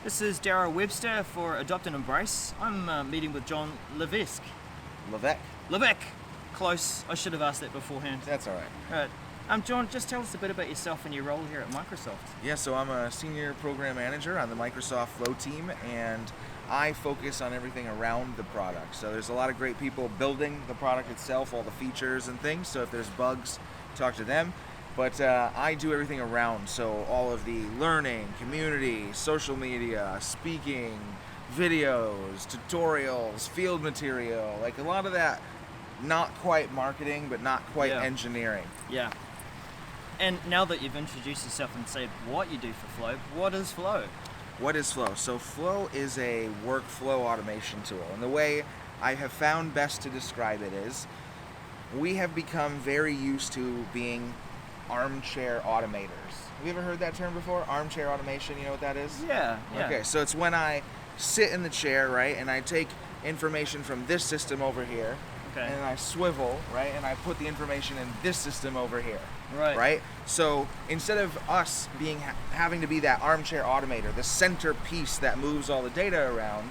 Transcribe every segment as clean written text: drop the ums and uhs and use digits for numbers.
This is Darryl Webster for Adopt and Embrace. I'm meeting with Jon Levesque. Levesque. Close. I should have asked that beforehand. That's all right. Right. Jon, just tell us a bit about yourself and your role here at Microsoft. Yeah, so I'm a senior program manager on the Microsoft Flow team, and I focus on everything around the product. So there's a lot of great people building the product itself, all the features and things. So if there's bugs, talk to them. But I do everything around, so all of the learning, community, social media, speaking, videos, tutorials, field material, like a lot of that, not quite marketing, but not quite engineering. Yeah. And now that you've introduced yourself and said what you do for Flow, what is Flow? What is Flow? So Flow is a workflow automation tool, and the way I have found best to describe it is we have become very used to being armchair automators. Have you ever heard that term before? Armchair automation, you know what that is? Yeah. Okay, so it's when I sit in the chair, right, and I take information from this system over here, and I swivel, right, and I put the information in this system over here. Right? So instead of us having to be that armchair automator, the centerpiece that moves all the data around,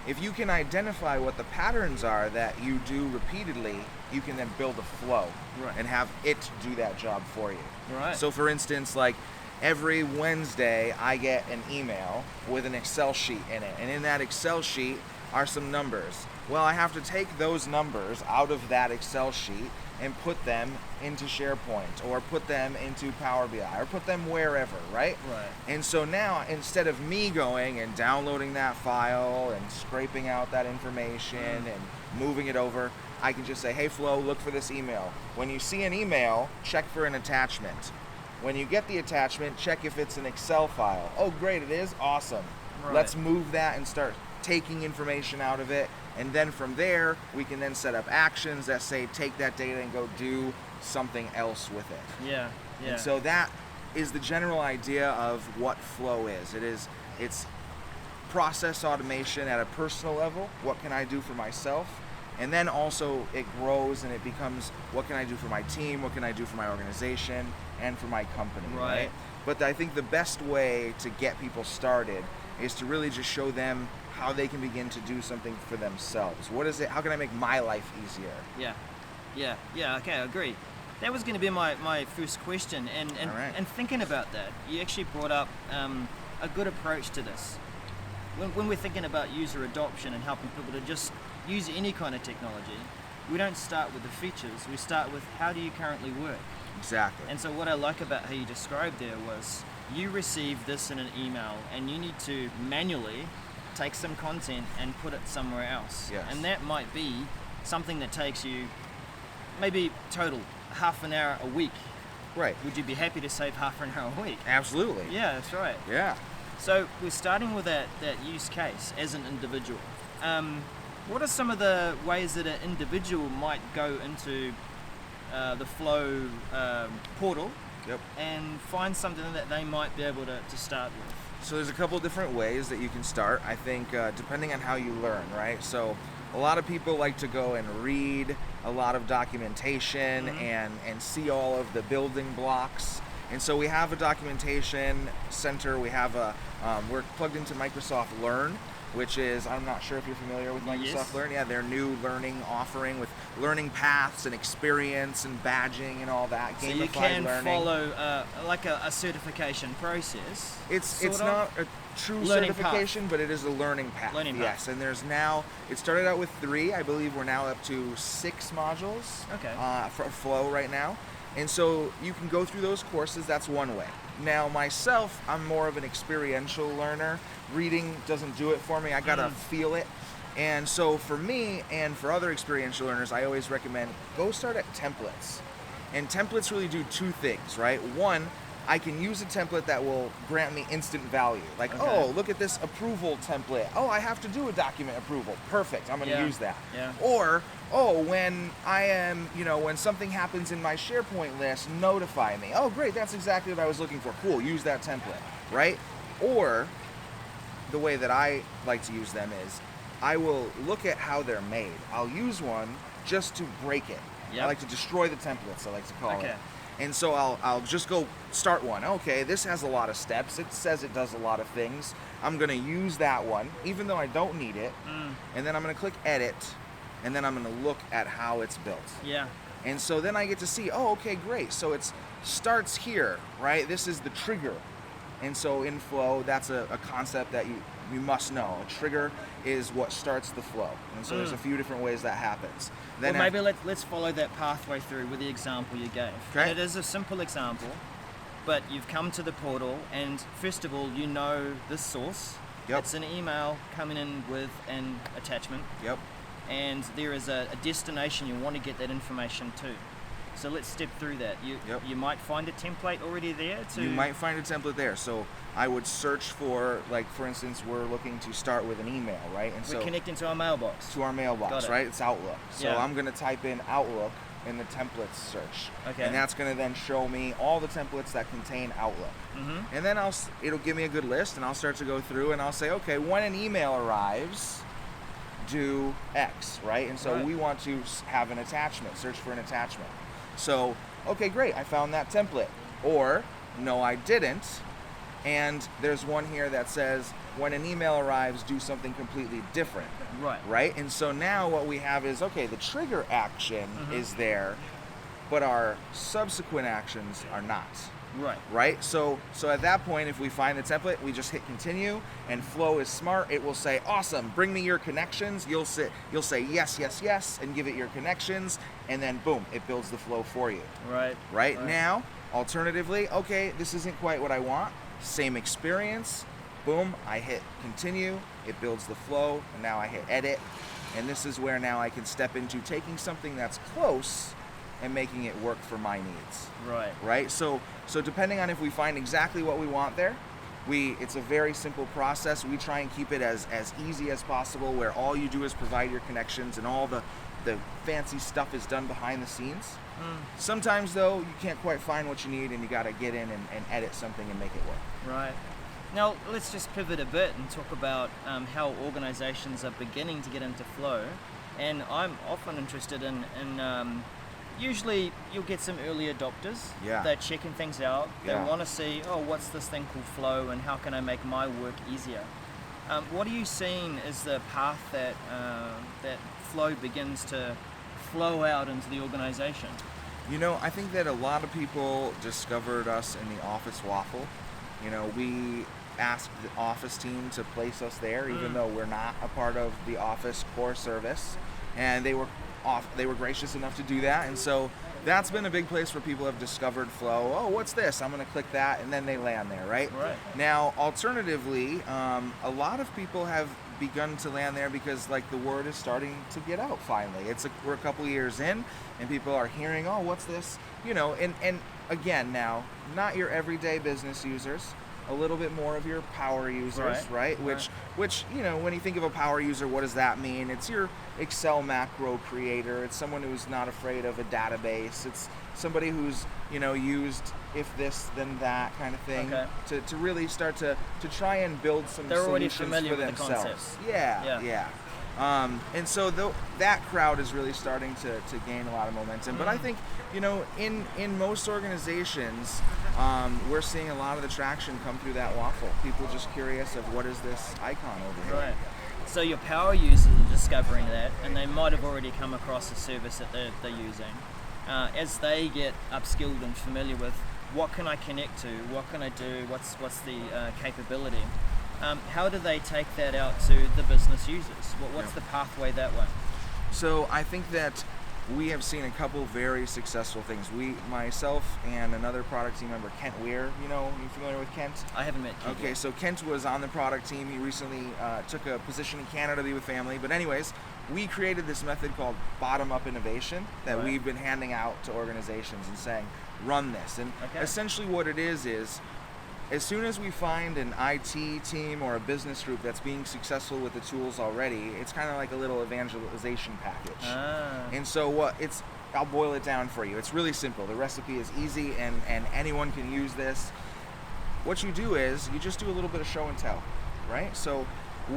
if you can identify what the patterns are that you do repeatedly, you can then build a flow and have it do that job for you. So for instance, like every Wednesday I get an email with an Excel sheet in it, and in that Excel sheet are some numbers. Well, I have to take those numbers out of that Excel sheet and put them into SharePoint, or put them into Power BI, or put them wherever, right? And so now, instead of me going and downloading that file and scraping out that information and moving it over, I can just say, hey Flo, look for this email. When you see an email, check for an attachment. When you get the attachment, check if it's an Excel file. Oh great, it is? Awesome. Let's move that and start taking information out of it, and then from there we can then set up actions that say take that data and go do something else with it. And so that is the general idea of what Flow is. It's process automation at a personal level. What can I do for myself? And then also it grows and it becomes what can I do for my team, what can I do for my organization and for my company, right? But I think the best way to get people started is to really just show them how they can begin to do something for themselves. What is it? How can I make my life easier? Okay, I agree. That was going to be my first question, and thinking about that, you actually brought up a good approach to this. When we're thinking about user adoption and helping people to just use any kind of technology, we don't start with the features, we start with how do you currently work? Exactly. And so what I like about how you described there was you received this in an email and you need to manually take some content and put it somewhere else. And that might be something that takes you maybe total half an hour a week. Would you be happy to save half an hour a week? Absolutely. Yeah, that's right. So we're starting with that use case as an individual. What are some of the ways that an individual might go into the Flow portal and find something that they might be able to start with? So there's a couple different ways that you can start, I think, depending on how you learn, right? So a lot of people like to go and read a lot of documentation and see all of the building blocks. And so we have a documentation center. We have we're plugged into Microsoft Learn, which is, I'm not sure if you're familiar with Microsoft Learn. Yeah, their new learning offering with learning paths and experience and badging and all that. So you can follow like a certification process. It's not a true certification, but it is a learning path. Yes, and there's now, it started out with 3. I believe we're now up to 6 modules for Flow right now. And so you can go through those courses. That's one way. Now myself, I'm more of an experiential learner. Reading doesn't do it for me. I gotta feel it. And so for me and for other experiential learners, I always recommend go start at templates. And templates really do 2 things, right? One, I can use a template that will grant me instant value. Like, oh, look at this approval template. Oh, I have to do a document approval. Perfect, I'm gonna use that. Or, oh, when I am, when something happens in my SharePoint list, notify me. Oh, great, that's exactly what I was looking for. Cool, use that template, right? Or, the way that I like to use them is, I will look at how they're made. I'll use one just to break it. I like to destroy the templates, I like to call it. And so I'll just go start one. Okay, this has a lot of steps. It says it does a lot of things. I'm gonna use that one, even though I don't need it. And then I'm gonna click edit, and then I'm gonna look at how it's built. Yeah. And so then I get to see, oh, okay, great. So it starts here, right? This is the trigger. And so in flow, that's a concept that you must know. A trigger is what starts the flow. And so there's a few different ways that happens. Then well, maybe let's follow that pathway through with the example you gave. Okay. It is a simple example, but you've come to the portal, and first of all, you know this source. Yep. It's an email coming in with an attachment. Yep. And there is a destination you want to get that information to. So let's step through that. You might find a template already there. You might find a template there. So I would search for, like, for instance, we're looking to start with an email, right? And we're connecting to our mailbox. To our mailbox, right? It's Outlook. So I'm going to type in Outlook in the templates search. Okay. And that's going to then show me all the templates that contain Outlook. And then it'll give me a good list, and I'll start to go through, and I'll say, okay, when an email arrives, do X, right? And so we want to have an attachment, search for an attachment. So, okay, great, I found that template. Or, no, I didn't. And there's one here that says, when an email arrives, do something completely different. Right? And so now what we have is, okay, the trigger action is there, but our subsequent actions are not. Right? So at that point, if we find the template, we just hit continue, and Flow is smart. It will say, awesome, bring me your connections. You'll say yes, yes, yes, and give it your connections, and then boom, it builds the flow for you. Right? Now, alternatively, okay, this isn't quite what I want. Same experience. Boom, I hit continue, it builds the flow, and now I hit edit, and this is where now I can step into taking something that's close and making it work for my needs. Right? So depending on if we find exactly what we want there, it's a very simple process. We try and keep it as easy as possible, where all you do is provide your connections and all the fancy stuff is done behind the scenes. Sometimes though, you can't quite find what you need, and you gotta get in and edit something and make it work. Now let's just pivot a bit and talk about how organizations are beginning to get into flow. And I'm often interested in usually you'll get some early adopters. They're checking things out. They want to see, oh, what's this thing called flow, and how can I make my work easier? What are you seeing as the path that flow begins to flow out into the organization? You know, I think that a lot of people discovered us in the Office Waffle. You know, we asked the Office team to place us there, even though we're not a part of the Office core service, and they were gracious enough to do that. And so that's been a big place where people have discovered flow. Oh, what's this? I'm going to click that, and then they land there, right? Now, alternatively, a lot of people have begun to land there because, like, the word is starting to get out finally. We're a couple years in, and people are hearing, oh, what's this? You know, and again, now, not your everyday business users, a little bit more of your power users, right? Which, you know, when you think of a power user, what does that mean? It's your Excel macro creator. It's someone who's not afraid of a database. It's somebody who's, you know, used if this, then that kind of thing to really start to try and build some solutions for themselves. With the concepts. Yeah. And so that crowd is really starting to gain a lot of momentum. But I think, you know, in most organizations, we're seeing a lot of the traction come through that waffle. People just curious of what is this icon over here. So your power users are discovering that, and they might have already come across a service that they're using. As they get upskilled and familiar with what can I connect to, what can I do, what's the capability, how do they take that out to the business users? What's the pathway that way? So I think that we have seen a couple very successful things. Myself and another product team member, Kent Weir, you familiar with Kent? I haven't met Kent. Okay, so Kent was on the product team. He recently took a position in Canada to be with family. But anyways, we created this method called BottomUp Innovation that we've been handing out to organizations and saying, run this. And essentially what it is as soon as we find an IT team or a business group that's being successful with the tools already, it's kind of like a little evangelization package. And so I'll boil it down for you. It's really simple. The recipe is easy, and anyone can use this. What you do is you just do a little bit of show and tell, right? So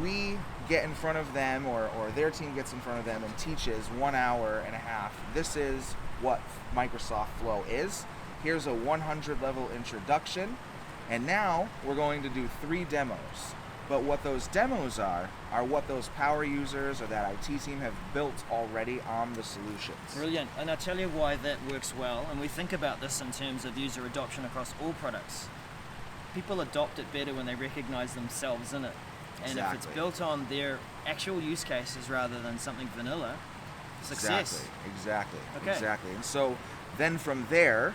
we get in front of them, or their team gets in front of them and teaches 1 hour and a half. This is what Microsoft Flow is. here's a 100 level introduction, and now we're going to do 3 demos. But what those demos are what those power users or that IT team have built already on the solutions. Brilliant. And I'll tell you why that works well. And we think about this in terms of user adoption across all products. People adopt it better when they recognize themselves in it. And if it's built on their actual use cases rather than something vanilla, success. Exactly. And so then from there,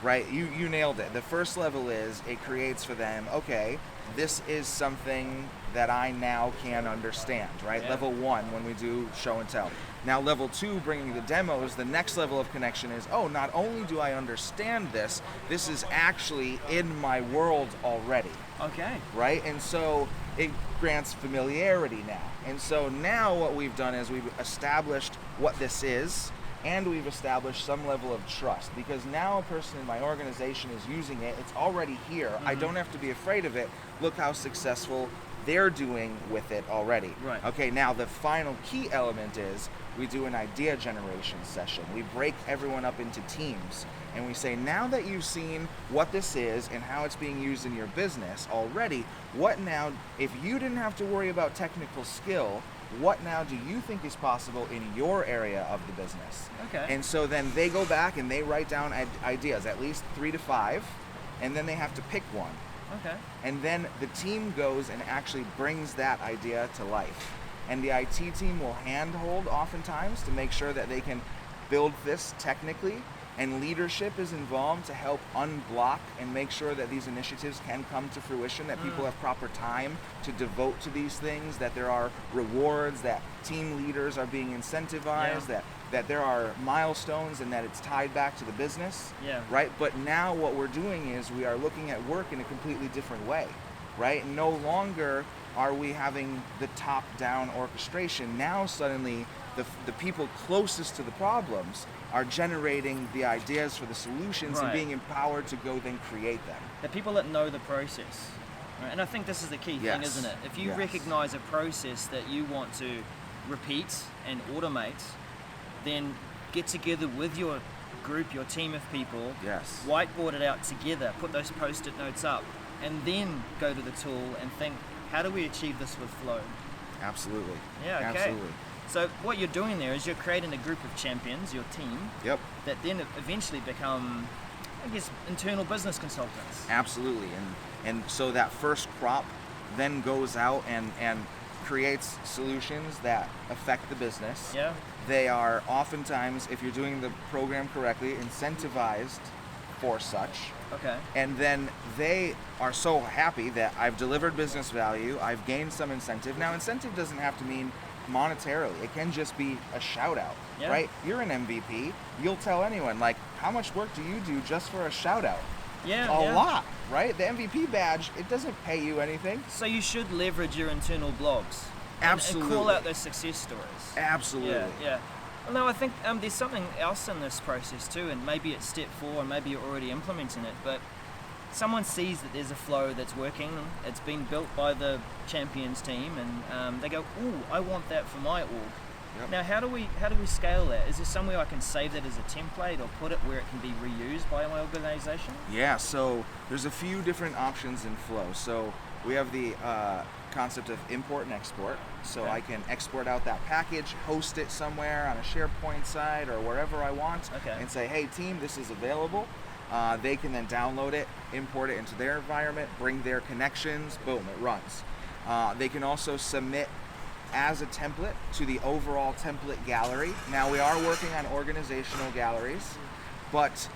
right, you nailed it. The first level is it creates for them, okay, this is something that I now can understand, right? Yeah. Level 1 when we do show and tell. Now level 2, bringing the demos, the next level of connection is, oh, not only do I understand this is actually in my world already. Okay. Right? And so it grants familiarity now. And so now what we've done is we've established what this is, and we've established some level of trust, because now a person in my organization is using it. It's already here. I don't have to be afraid of it. Look how successful they're doing with it already. Right. Okay, now the final key element is we do an idea generation session. We break everyone up into teams, and we say, now that you've seen what this is and how it's being used in your business already, what now, if you didn't have to worry about technical skill, what now do you think is possible in your area of the business? Okay. And so then they go back and they write down ideas, at least 3 to 5, and then they have to pick one. Okay. And then the team goes and actually brings that idea to life. And the IT team will handhold oftentimes to make sure that they can build this technically, and leadership is involved to help unblock and make sure that these initiatives can come to fruition, that people have proper time to devote to these things, that there are rewards, that team leaders are being incentivized, that there are milestones, and that it's tied back to the business, right? But now what we're doing is we are looking at work in a completely different way, right? No longer are we having the top-down orchestration. Now suddenly the people closest to the problems are generating the ideas for the solutions and being empowered to go then create them. The people that know the process. Right? And I think this is the key thing, isn't it? If you recognize a process that you want to repeat and automate, then get together with your group, your team of people, whiteboard it out together, put those post-it notes up, and then go to the tool and think, how do we achieve this with flow? Absolutely. Yeah, okay. Absolutely. So what you're doing there is you're creating a group of champions, your team, that then eventually become, I guess, internal business consultants. Absolutely. And so that first crop then goes out and creates solutions that affect the business. Yeah. They are oftentimes, if you're doing the program correctly, incentivized for such. Okay. And then they are so happy that I've delivered business value, I've gained some incentive. Now, incentive doesn't have to mean monetarily. It can just be a shout out, right? You're an MVP. You'll tell anyone, like, how much work do you do just for a shout out? A lot, right? The MVP badge, it doesn't pay you anything. So you should leverage your internal blogs. Absolutely. And call out those success stories. Absolutely. Yeah. Well, no, I think there's something else in this process too, and maybe it's step 4, and maybe you're already implementing it, but someone sees that there's a flow that's working, it's been built by the champions team, and they go, ooh, I want that for my org. Yep. Now, how do we scale that? Is there somewhere I can save that as a template or put it where it can be reused by my organization? Yeah, so there's a few different options in Flow. So we have the concept of import and export. So I can export out that package, host it somewhere on a SharePoint site or wherever I want, and say, hey team, this is available. They can then download it, import it into their environment, bring their connections, boom, it runs. They can also submit as a template to the overall template gallery. Now we are working on organizational galleries, but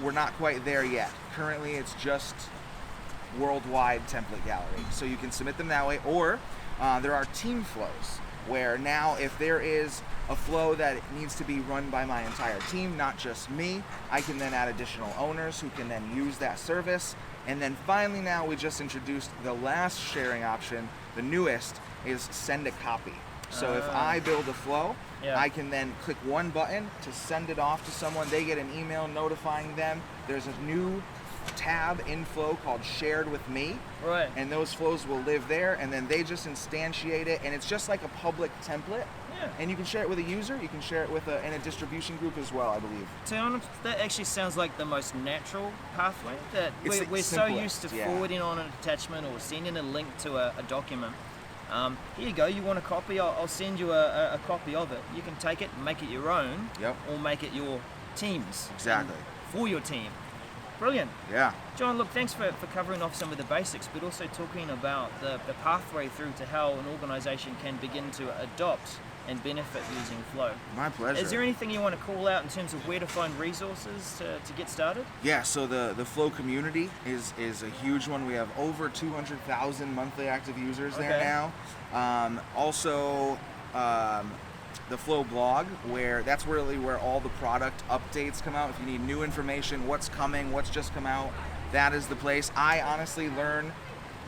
we're not quite there yet. Currently it's just worldwide template gallery. So you can submit them that way, or there are team flows, where now if there is a flow that needs to be run by my entire team, not just me, I can then add additional owners who can then use that service. And then finally now we just introduced the last sharing option, the newest, is send a copy. So if I build a flow, I can then click one button to send it off to someone. They get an email notifying them there's a new tab in Flow called Shared with Me. Right. And those flows will live there, and then they just instantiate it, and it's just like a public template. Yeah. And you can share it with a user, you can share it with in a distribution group as well, I believe. To be honest, that actually sounds like the most natural pathway. That we're so used to forwarding on an attachment or sending a link to a document. Here you go, you want a copy, I'll send you a copy of it. You can take it and make it your own, or make it your team's. Exactly. For your team. Brilliant. Yeah. John, look, thanks for covering off some of the basics, but also talking about the pathway through to how an organization can begin to adopt and benefit using Flow. My pleasure. Is there anything you want to call out in terms of where to find resources to get started? Yeah, so the Flow community is a huge one. We have over 200,000 monthly active users there now. Also, the Flow blog, that's really where all the product updates come out. If you need new information, what's coming, what's just come out, that is the place. I honestly learn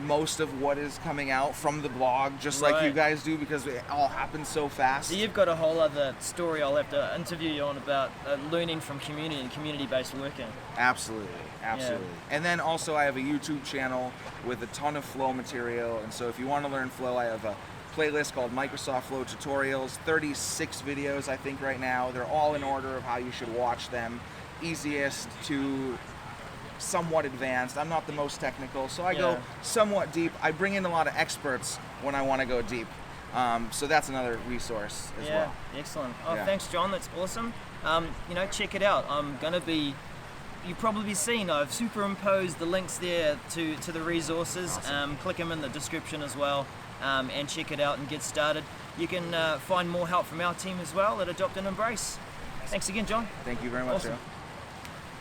most of what is coming out from the blog, just like you guys do, because it all happens so fast. So you've got a whole other story I'll have to interview you on about learning from community and community-based working. Absolutely. Yeah. And then also I have a YouTube channel with a ton of Flow material, and so if you want to learn Flow, I have a playlist called Microsoft Flow Tutorials, 36 videos I think right now. They're all in order of how you should watch them, easiest to somewhat advanced. I'm not the most technical, so I go somewhat deep. I bring in a lot of experts when I want to go deep. So that's another resource as well. Excellent. Thanks, John. That's awesome. Check it out. I'm going to be, you've probably seen, I've superimposed the links there to the resources. Awesome. Click them in the description as well, and check it out and get started. You can find more help from our team as well at Adopt and Embrace. Thanks again, John. Thank you very much, Awesome. Joe.